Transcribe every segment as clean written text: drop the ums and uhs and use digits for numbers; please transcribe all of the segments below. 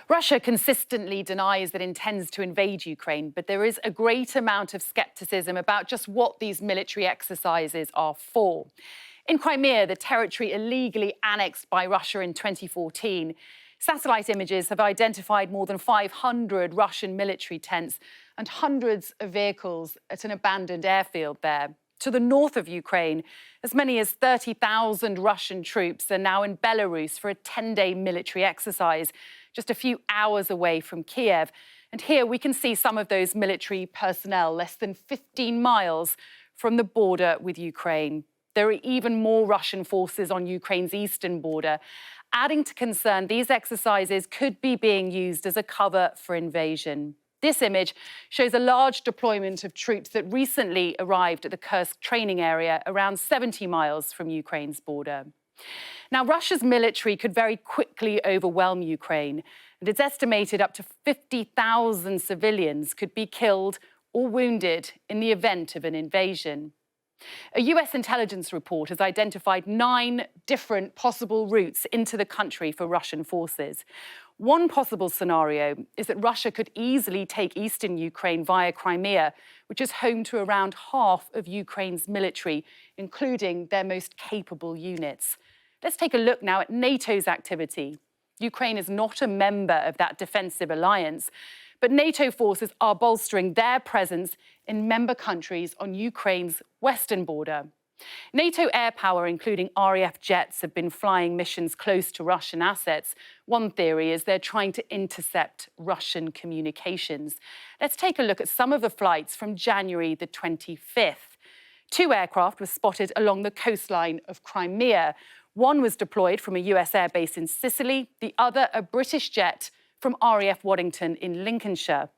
Russia consistently denies that it intends to invade Ukraine, but there is a great amount of scepticism about just what these military exercises are for. In Crimea, the territory illegally annexed by Russia in 2014, satellite images have identified more than 500 Russian military tents and hundreds of vehicles at an abandoned airfield there. To the north of Ukraine, as many as 30,000 Russian troops are now in Belarus for a 10-day military exercise, just a few hours away from Kiev. And here we can see some of those military personnel less than 15 miles from the border with Ukraine. There are even more Russian forces on Ukraine's eastern border. Adding to concern, these exercises could be being used as a cover for invasion. This image shows a large deployment of troops that recently arrived at the Kursk training area around 70 miles from Ukraine's border. Now, Russia's military could very quickly overwhelm Ukraine, and it's estimated up to 50,000 civilians could be killed or wounded in the event of an invasion. A US intelligence report has identified 9 different possible routes into the country for Russian forces. One possible scenario is that Russia could easily take eastern Ukraine via Crimea, which is home to around half of Ukraine's military, including their most capable units. Let's take a look now at NATO's activity. Ukraine is not a member of that defensive alliance, but NATO forces are bolstering their presence in member countries on Ukraine's western border. NATO air power, including RAF jets, have been flying missions close to Russian assets. One theory is they're trying to intercept Russian communications. Let's take a look at some of the flights from January the 25th. 2 aircraft were spotted along the coastline of Crimea. One was deployed from a US airbase in Sicily, the other a British jet from RAF Waddington in Lincolnshire.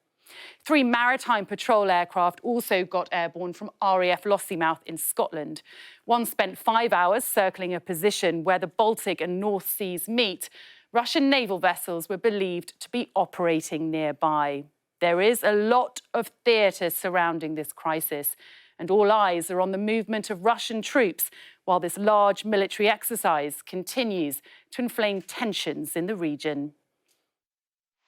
3 maritime patrol aircraft also got airborne from RAF Lossiemouth in Scotland. One spent 5 hours circling a position where the Baltic and North Seas meet. Russian naval vessels were believed to be operating nearby. There is a lot of theatre surrounding this crisis, and all eyes are on the movement of Russian troops while this large military exercise continues to inflame tensions in the region.